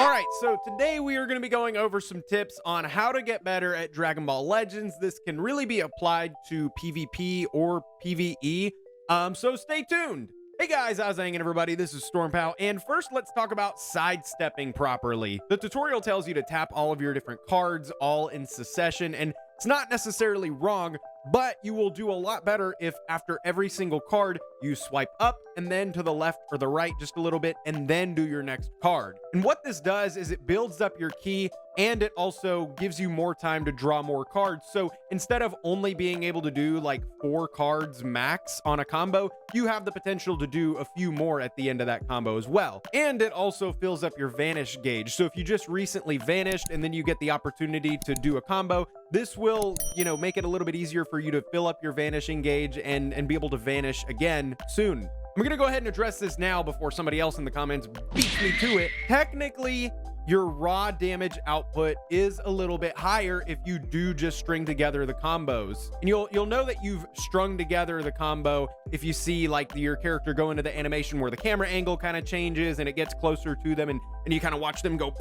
All right, so today we are going to be going over some tips on how to get better at Dragon Ball Legends. This can really be applied to PvP or PvE, so stay tuned. Hey guys, how's it hanging everybody? This is Stormpal, and first let's talk about sidestepping properly. The tutorial tells you to tap all of your different cards all in succession, and it's not necessarily wrong, but you will do a lot better if after every single card you swipe up and then to the left or the right just a little bit and then do your next card. And what this does is it builds up your ki, and it also gives you more time to draw more cards. So instead of only being able to do like 4 cards max on a combo, you have the potential to do a few more at the end of that combo as well. And it also fills up your vanish gauge. So if you just recently vanished and then you get the opportunity to do a combo, this will, make it a little bit easier for you to fill up your vanishing gauge and be able to vanish again soon. I'm gonna go ahead and address this now before somebody else in the comments beats me to it. Technically, your raw damage output is a little bit higher if you do just string together the combos. And you'll know that you've strung together the combo if you see like your character go into the animation where the camera angle kind of changes and it gets closer to them, and you kind of watch them go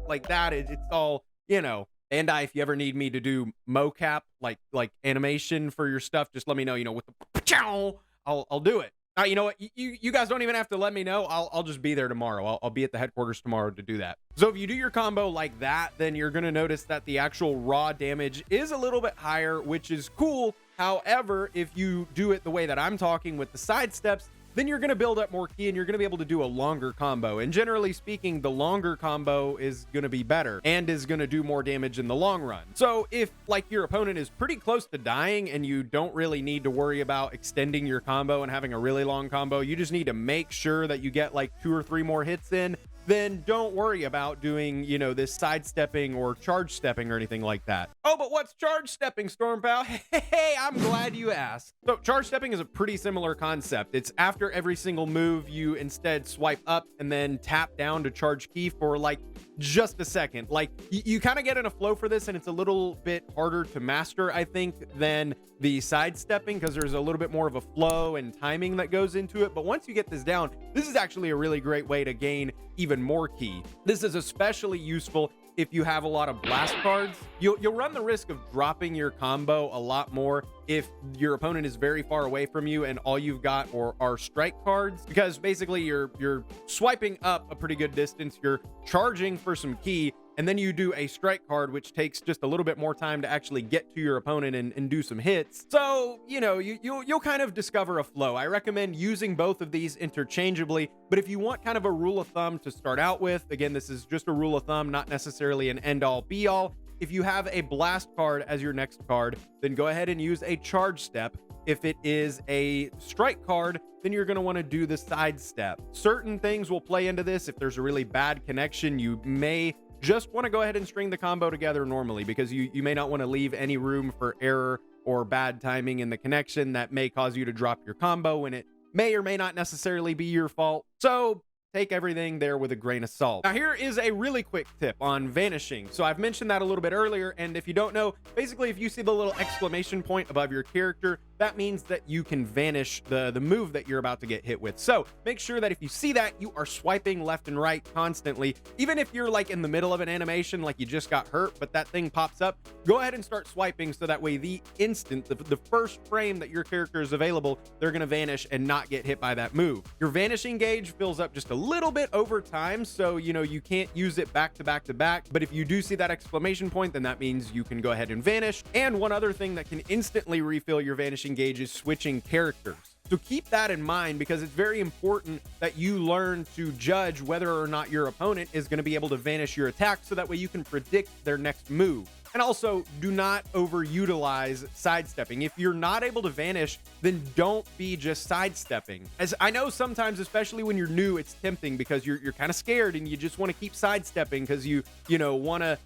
like that. It's all, Bandai, if you ever need me to do mocap, like animation for your stuff, just let me know, with the I'll do it. You know what? You guys don't even have to let me know. I'll just be there tomorrow. I'll be at the headquarters tomorrow to do that. So if you do your combo like that, then you're going to notice that the actual raw damage is a little bit higher, which is cool. However, if you do it the way that I'm talking with the side steps, then you're going to build up more ki and you're going to be able to do a longer combo. And generally speaking, the longer combo is going to be better and is going to do more damage in the long run. So if like your opponent is pretty close to dying and you don't really need to worry about extending your combo and having a really long combo, you just need to make sure that you get like 2 or 3 more hits in, then don't worry about doing, this sidestepping or charge stepping or anything like that. Oh, but what's charge stepping, Stormpal? Hey, I'm glad you asked. So charge stepping is a pretty similar concept. It's after every single move, you instead swipe up and then tap down to charge ki for like just a second. Like you kind of get in a flow for this, and it's a little bit harder to master, I think, than the sidestepping because there's a little bit more of a flow and timing that goes into it. But once you get this down, this is actually a really great way to gain even more ki. This is especially useful if you have a lot of blast cards. You'll run the risk of dropping your combo a lot more if your opponent is very far away from you and all you've got are strike cards, because basically you're swiping up a pretty good distance, you're charging for some ki, and then you do a strike card, which takes just a little bit more time to actually get to your opponent and do some hits. So, you'll kind of discover a flow. I recommend using both of these interchangeably, but if you want kind of a rule of thumb to start out with, again, this is just a rule of thumb, not necessarily an end-all be-all. If you have a blast card as your next card, then go ahead and use a charge step. If it is a strike card, then you're going to want to do the side step. Certain things will play into this. If there's a really bad connection, you may just want to go ahead and string the combo together normally, because you may not want to leave any room for error or bad timing in the connection that may cause you to drop your combo when it may or may not necessarily be your fault. So take everything there with a grain of salt. Now, here is a really quick tip on vanishing. So I've mentioned that a little bit earlier, and if you don't know, basically if you see the little exclamation point above your character, that means that you can vanish the move that you're about to get hit with. So make sure that if you see that, you are swiping left and right constantly. Even if you're like in the middle of an animation, like you just got hurt, but that thing pops up, go ahead and start swiping so that way the instant, the first frame that your character is available, they're going to vanish and not get hit by that move. Your vanishing gauge fills up just a little bit over time, so you can't use it back to back to back, but if you do see that exclamation point, then that means you can go ahead and vanish. And one other thing that can instantly refill your vanishing gauge is switching characters. So keep that in mind, because it's very important that you learn to judge whether or not your opponent is going to be able to vanish your attack, so that way you can predict their next move. And also, do not overutilize sidestepping. If you're not able to vanish, then don't be just sidestepping. As I know sometimes, especially when you're new, it's tempting because you're kind of scared and you just want to keep sidestepping because you want to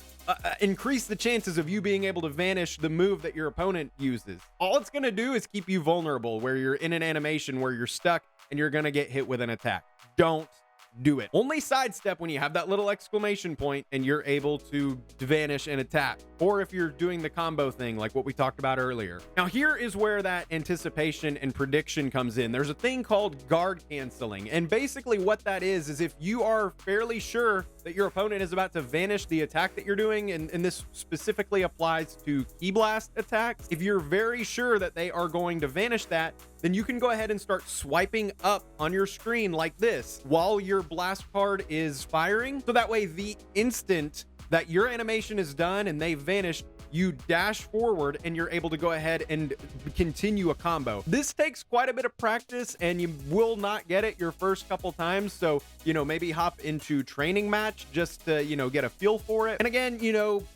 increase the chances of you being able to vanish the move that your opponent uses. All it's going to do is keep you vulnerable, where you're in an animation where you're stuck and you're going to get hit with an attack. Don't do it. Only sidestep when you have that little exclamation point and you're able to vanish and attack, or if you're doing the combo thing like what we talked about earlier. Now here is where that anticipation and prediction comes in. There's a thing called guard canceling, and basically what that is if you are fairly sure that your opponent is about to vanish the attack that you're doing, and this specifically applies to key blast attacks, if you're very sure that they are going to vanish that, then you can go ahead and start swiping up on your screen like this while your blast card is firing. So that way, the instant that your animation is done and they vanish, you dash forward and you're able to go ahead and continue a combo. This takes quite a bit of practice and you will not get it your first couple times. So, maybe hop into training match just to, get a feel for it. And again,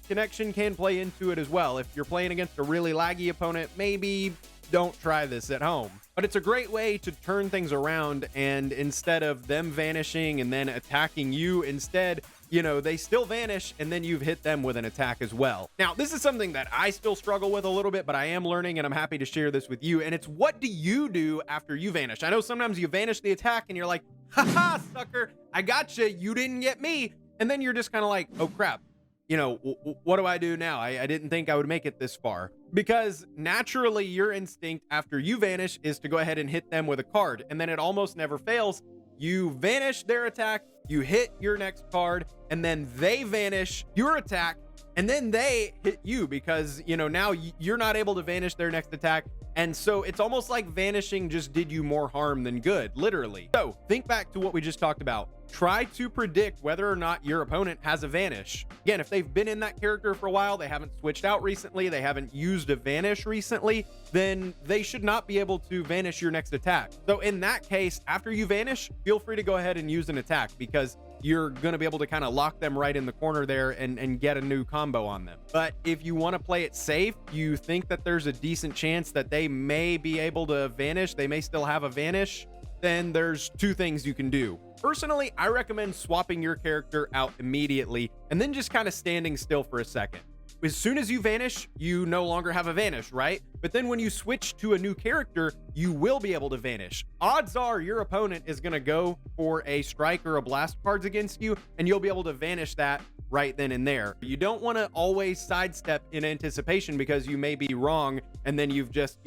connection can play into it as well. If you're playing against a really laggy opponent, maybe don't try this at home. But it's a great way to turn things around, and instead of them vanishing and then attacking you, instead, they still vanish and then you've hit them with an attack as well. Now, this is something that I still struggle with a little bit, but I am learning and I'm happy to share this with you. And it's, what do you do after you vanish? I know sometimes you vanish the attack and you're like, haha, sucker, I gotcha, you didn't get me. And then you're just kind of like, oh crap. What do I do now? I didn't think I would make it this far. Because naturally your instinct after you vanish is to go ahead and hit them with a card. And then it almost never fails. You vanish their attack, you hit your next card, and then they vanish your attack, and then they hit you because, now you're not able to vanish their next attack. And so it's almost like vanishing just did you more harm than good, literally. So think back to what we just talked about. Try to predict whether or not your opponent has a vanish. Again, if they've been in that character for a while, they haven't switched out recently, they haven't used a vanish recently, then they should not be able to vanish your next attack. So in that case, after you vanish, feel free to go ahead and use an attack, because you're going to be able to kind of lock them right in the corner there and get a new combo on them. But if you want to play it safe, you think that there's a decent chance that they may be able to vanish, they may still have a vanish, then there's two things you can do. Personally, I recommend swapping your character out immediately and then just kind of standing still for a second. As soon as you vanish, you no longer have a vanish, right? But then when you switch to a new character, you will be able to vanish. Odds are your opponent is going to go for a strike or a blast cards against you, and you'll be able to vanish that right then and there. You don't want to always sidestep in anticipation, because you may be wrong and then you've just,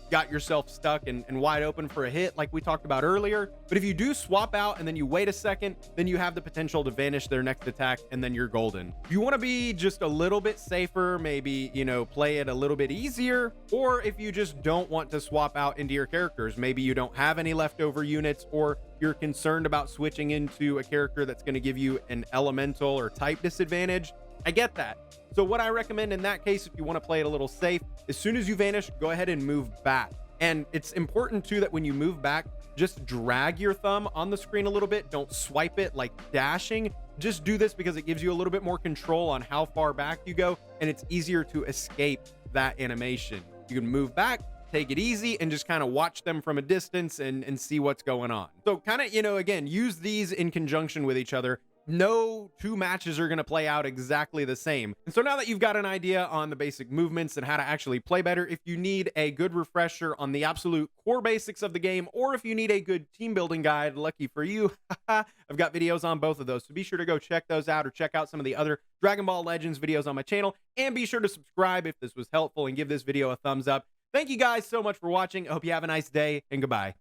got yourself stuck and wide open for a hit like we talked about earlier. But if you do swap out and then you wait a second, then you have the potential to vanish their next attack and then you're golden. If you want to be just a little bit safer, maybe, play it a little bit easier, or if you just don't want to swap out into your characters, maybe you don't have any leftover units, or you're concerned about switching into a character that's going to give you an elemental or type disadvantage, I get that. So what I recommend in that case, if you want to play it a little safe, as soon as you vanish, go ahead and move back. And it's important too that when you move back, just drag your thumb on the screen a little bit. Don't swipe it like dashing. Just do this because it gives you a little bit more control on how far back you go, and it's easier to escape that animation. You can move back, take it easy, and just kind of watch them from a distance and see what's going on. So kind of, again, use these in conjunction with each other. No two matches are going to play out exactly the same. And so now that you've got an idea on the basic movements and how to actually play better, if you need a good refresher on the absolute core basics of the game, or if you need a good team building guide, lucky for you, I've got videos on both of those. So be sure to go check those out, or check out some of the other Dragon Ball Legends videos on my channel, and be sure to subscribe if this was helpful and give this video a thumbs up. Thank you guys so much for watching. I hope you have a nice day, and goodbye.